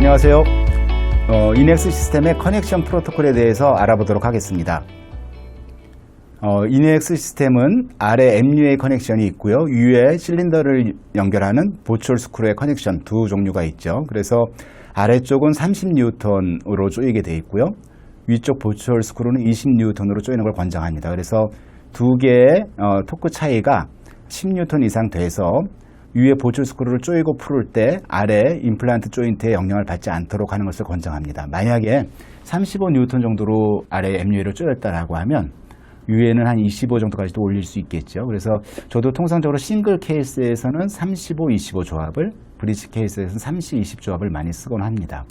안녕하세요. 이넥스 시스템의 커넥션 프로토콜에 대해서 알아보도록 하겠습니다. 이넥스 시스템은 아래 MUA 커넥션이 있고요. 위에 실린더를 연결하는 보철 스크루의 커넥션 두 종류가 있죠. 그래서 아래쪽은 30N으로 조이게 되어 있고요. 위쪽 보철 스크루는 20N으로 조이는 걸 권장합니다. 그래서 두 개의 토크 차이가 10N 이상 돼서 위에 보철 스크루를 조이고 풀을 때 아래 임플란트 조인트에 영향을 받지 않도록 하는 것을 권장합니다. 만약에 35N 정도로 아래 MUA를 조였다라고 하면 위에는 한 25 정도까지도 올릴 수 있겠죠. 그래서 저도 통상적으로 싱글 케이스에서는 35, 25 조합을, 브릿지 케이스에서는 30, 20 조합을 많이 쓰곤 합니다.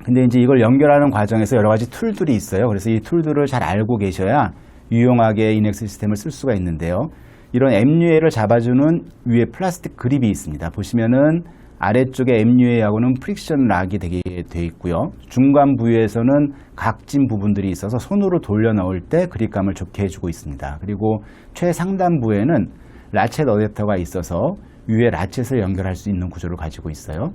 근데 이제 이걸 연결하는 과정에서 여러 가지 툴들이 있어요. 그래서 이 툴들을 잘 알고 계셔야 유용하게 이넥스 시스템을 쓸 수가 있는데요. 이런 MUA를 잡아주는 위에 플라스틱 그립이 있습니다. 보시면은 아래쪽에 MUA하고는 프릭션 락이 되게 되어 있고요. 중간 부위에서는 각진 부분들이 있어서 손으로 돌려 넣을 때 그립감을 좋게 해주고 있습니다. 그리고 최상단부에는 라쳇 어댑터가 있어서 위에 라쳇을 연결할 수 있는 구조를 가지고 있어요.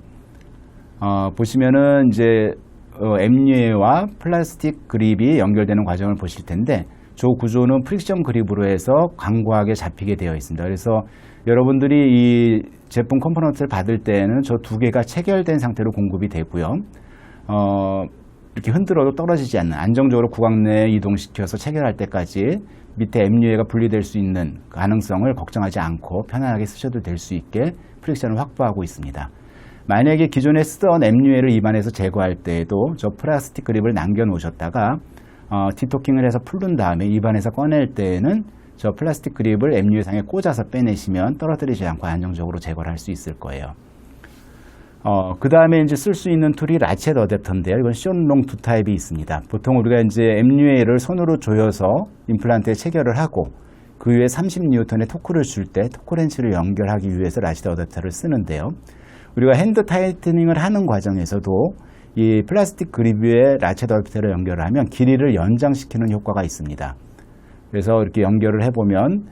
보시면은 이제 MUA와 플라스틱 그립이 연결되는 과정을 보실 텐데, 저 구조는 프릭션 그립으로 해서 강고하게 잡히게 되어 있습니다. 그래서 여러분들이 이 제품 컴포넌트를 받을 때에는 저 두 개가 체결된 상태로 공급이 되고요. 이렇게 흔들어도 떨어지지 않는, 안정적으로 구강 내에 이동시켜서 체결할 때까지 밑에 MUA가 분리될 수 있는 가능성을 걱정하지 않고 편안하게 쓰셔도 될 수 있게 프릭션을 확보하고 있습니다. 만약에 기존에 쓰던 MUA를 입안에서 제거할 때에도 저 플라스틱 그립을 남겨 놓으셨다가 디토킹을 해서 풀른 다음에 입안에서 꺼낼 때에는 저 플라스틱 그립을 MUA 상에 꽂아서 빼내시면 떨어뜨리지 않고 안정적으로 제거를 할 수 있을 거예요. 그 다음에 이제 쓸 수 있는 툴이 라쳇 어댑터인데요. 이건 쇼롱 두 타입이 있습니다. 보통 우리가 이제 MUA를 손으로 조여서 임플란트에 체결을 하고 그 위에 30N의 토크를 줄 때 토크렌치를 연결하기 위해서 라쳇 어댑터를 쓰는데요. 우리가 핸드 타이트닝을 하는 과정에서도 이 플라스틱 그립 위에 라쳇 어댑터를 연결을 하면 길이를 연장시키는 효과가 있습니다. 그래서 이렇게 연결을 해보면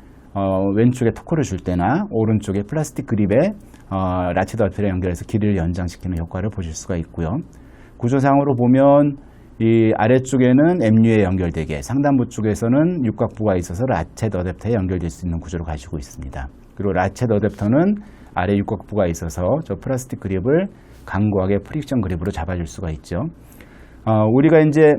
왼쪽에 토크를 줄 때나 오른쪽에 플라스틱 그립에 라쳇 어댑터를 연결해서 길이를 연장시키는 효과를 보실 수가 있고요. 구조상으로 보면 이 아래쪽에는 MUA에 연결되게, 상단부 쪽에서는 육각부가 있어서 라쳇 어댑터에 연결될 수 있는 구조를 가지고 있습니다. 그리고 라쳇 어댑터는 아래 육각부가 있어서 저 플라스틱 그립을 강고하게 프릭션 그립으로 잡아줄 수가 있죠. 우리가 이제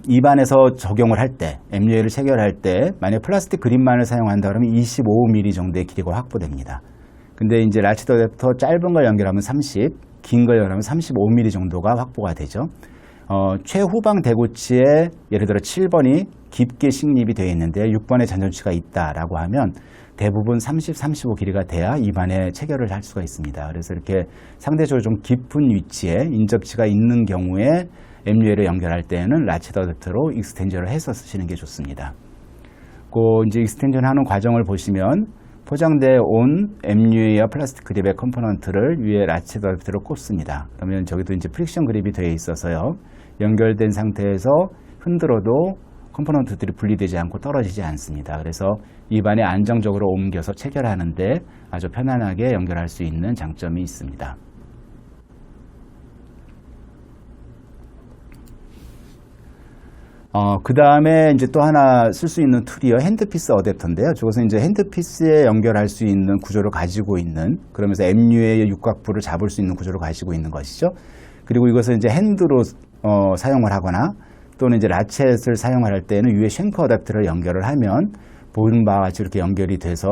입안에서 적용을 할 때, MUA를 체결할 때 만약 플라스틱 그립만을 사용한다 그러면 25mm 정도의 길이가 확보됩니다. 근데 이제 라쳇 어댑터 짧은 걸 연결하면 30, 긴 걸 연결하면 35mm 정도가 확보가 되죠. 최후방 대구치에 예를 들어 7번이 깊게 식립이 되어 있는데 6번에 잔존치가 있다라고 하면 대부분 30, 35 길이가 돼야 입안에 체결을 할 수가 있습니다. 그래서 이렇게 상대적으로 좀 깊은 위치에 인접치가 있는 경우에 MUA를 연결할 때는 라쳇 어댑터로 익스텐전을 해서 쓰시는 게 좋습니다. 그 이제 익스텐전 하는 과정을 보시면 포장되어 온 MUA와 플라스틱 그립의 컴포넌트를 위에 라쳇 어댑터로 꽂습니다. 그러면 저기도 이제 프릭션 그립이 되어 있어서요. 연결된 상태에서 흔들어도 컴포넌트들이 분리되지 않고 떨어지지 않습니다. 그래서 입안에 안정적으로 옮겨서 체결하는데 아주 편안하게 연결할 수 있는 장점이 있습니다. 그 다음에 이제 또 하나 쓸 수 있는 툴이요. 핸드피스 어댑터인데요. 저것은 이제 핸드피스에 연결할 수 있는 구조를 가지고 있는, 그러면서 MUA의 육각부를 잡을 수 있는 구조를 가지고 있는 것이죠. 그리고 이것을 이제 핸드로 사용을 하거나 또는 이제 라쳇을 사용할 때는 위에 쉔크 어댑터를 연결을 하면 보는 바와 같이 이렇게 연결이 돼서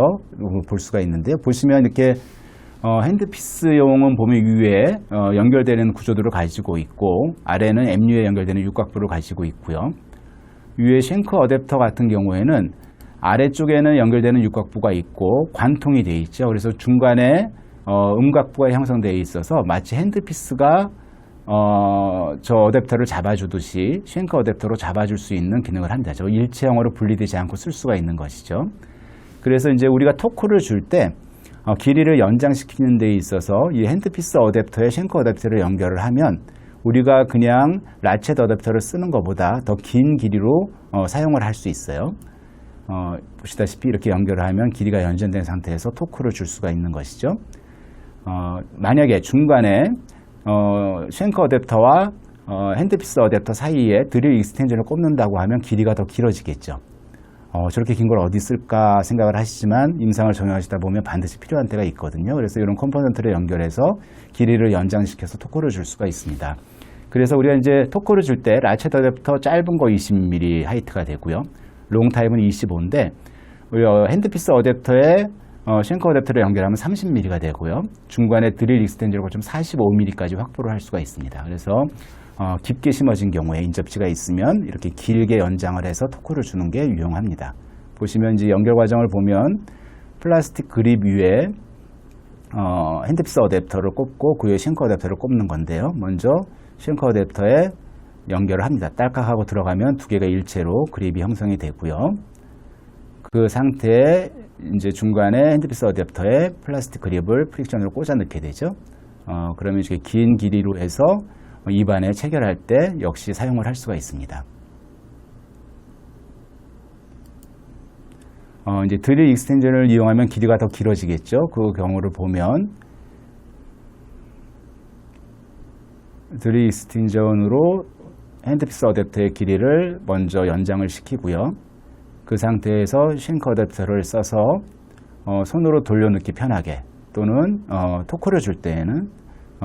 볼 수가 있는데요. 보시면 이렇게 핸드피스용은 보면 위에 연결되는 구조들을 가지고 있고 아래는 MUA에 연결되는 육각부를 가지고 있고요. 위에 쉔크 어댑터 같은 경우에는 아래쪽에는 연결되는 육각부가 있고 관통이 되어 있죠. 그래서 중간에 음각부가 형성되어 있어서 마치 핸드피스가 저 어댑터를 잡아주듯이 쉔크 어댑터로 잡아줄 수 있는 기능을 한다. 저 일체형으로 분리되지 않고 쓸 수가 있는 것이죠. 그래서 이제 우리가 토크를 줄 때 길이를 연장시키는 데 있어서 이 핸드피스 어댑터에 쉔크 어댑터를 연결을 하면 우리가 그냥 라쳇 어댑터를 쓰는 것보다 더 긴 길이로 사용을 할 수 있어요. 보시다시피 이렇게 연결을 하면 길이가 연전된 상태에서 토크를 줄 수가 있는 것이죠. 만약에 중간에 쉔크 어댑터와 핸드피스 어댑터 사이에 드릴 익스텐션을 꼽는다고 하면 길이가 더 길어지겠죠. 저렇게 긴 걸 어디 쓸까 생각을 하시지만 임상을 적용하시다 보면 반드시 필요한 때가 있거든요. 그래서 이런 컴포넌트를 연결해서 길이를 연장시켜서 토크를 줄 수가 있습니다. 그래서 우리가 이제 토크를 줄 때 라쳇 어댑터 짧은 거 20mm 하이트가 되고요. 롱 타입은 25인데 핸드피스 어댑터에 쉔크 어댑터를 연결하면 30mm가 되고요. 중간에 드릴 익스텐저를 좀 45mm까지 확보를 할 수가 있습니다. 그래서 깊게 심어진 경우에 인접지가 있으면 이렇게 길게 연장을 해서 토크를 주는 게 유용합니다. 보시면 이제 연결 과정을 보면 플라스틱 그립 위에 핸드피스 어댑터를 꼽고 그 위에 쉔크 어댑터를 꼽는 건데요. 먼저 쉔크 어댑터에 연결을 합니다. 딸깍하고 들어가면 두 개가 일체로 그립이 형성이 되고요. 그 상태에 이제 중간에 핸드피스 어댑터에 플라스틱 그립을 프릭션으로 꽂아 넣게 되죠. 그러면 이렇게 긴 길이로 해서 입안에 체결할 때 역시 사용을 할 수가 있습니다. 이제 드릴 익스텐션을 이용하면 길이가 더 길어지겠죠. 그 경우를 보면 드릴 익스텐션으로 핸드피스 어댑터의 길이를 먼저 연장을 시키고요. 그 상태에서 쉔크 어댑터를 써서 손으로 돌려넣기 편하게 또는 토크를 줄 때에는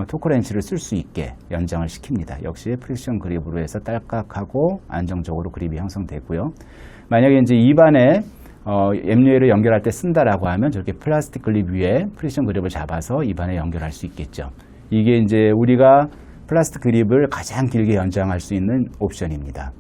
토크 렌치를 쓸 수 있게 연장을 시킵니다. 역시 프릭션 그립으로 해서 딸깍하고 안정적으로 그립이 형성되고요. 만약에 이제 입안에 엠유에를 연결할 때 쓴다라고 하면 저렇게 플라스틱 그립 위에 프릭션 그립을 잡아서 입안에 연결할 수 있겠죠. 이게 이제 우리가 플라스틱 그립을 가장 길게 연장할 수 있는 옵션입니다.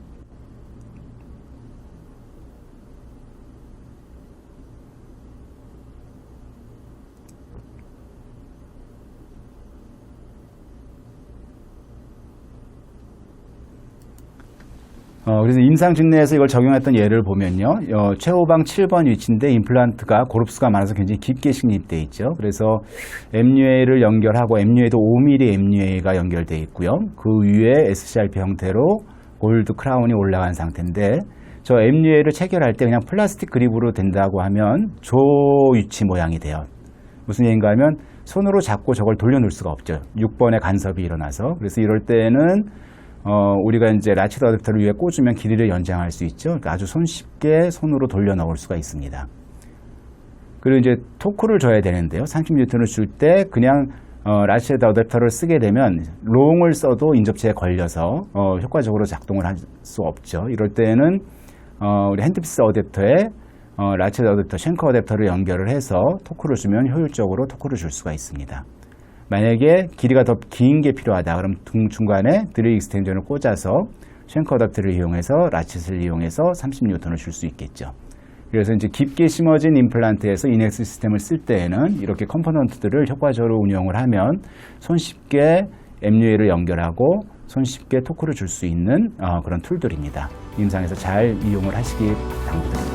그래서 임상 직내에서 이걸 적용했던 예를 보면요. 최후방 7번 위치인데 임플란트가 고릅수가 많아서 굉장히 깊게 식립되어 있죠. 그래서 MUA를 연결하고 MUA도 5mm MUA가 연결되어 있고요. 그 위에 SCRP 형태로 골드 크라운이 올라간 상태인데 저 MUA를 체결할 때 그냥 플라스틱 그립으로 된다고 하면 조 위치 모양이 돼요. 무슨 얘기인가 하면 손으로 잡고 저걸 돌려놓을 수가 없죠. 6번의 간섭이 일어나서. 그래서 이럴 때는 우리가 이제 라쳇 어댑터를 위에 꽂으면 길이를 연장할 수 있죠. 그러니까 아주 손쉽게 손으로 돌려 넣을 수가 있습니다. 그리고 이제 토크를 줘야 되는데요. 30N을 줄 때 그냥 라쳇 어댑터를 쓰게 되면 롱을 써도 인접체에 걸려서 효과적으로 작동을 할 수 없죠. 이럴 때는 우리 핸드피스 어댑터에 라쳇 어댑터, 쉔크 어댑터를 연결을 해서 토크를 주면 효율적으로 토크를 줄 수가 있습니다. 만약에 길이가 더 긴 게 필요하다 그럼 중간에 드릴 익스텐션을 꽂아서 쉔크 어댑터를 이용해서 라쳇을 이용해서 30N을 줄 수 있겠죠. 그래서 이제 깊게 심어진 임플란트에서 이넥스 시스템을 쓸 때에는 이렇게 컴포넌트들을 효과적으로 운영을 하면 손쉽게 MUA를 연결하고 손쉽게 토크를 줄 수 있는 그런 툴들입니다. 임상에서 잘 이용을 하시기 당부드립니다.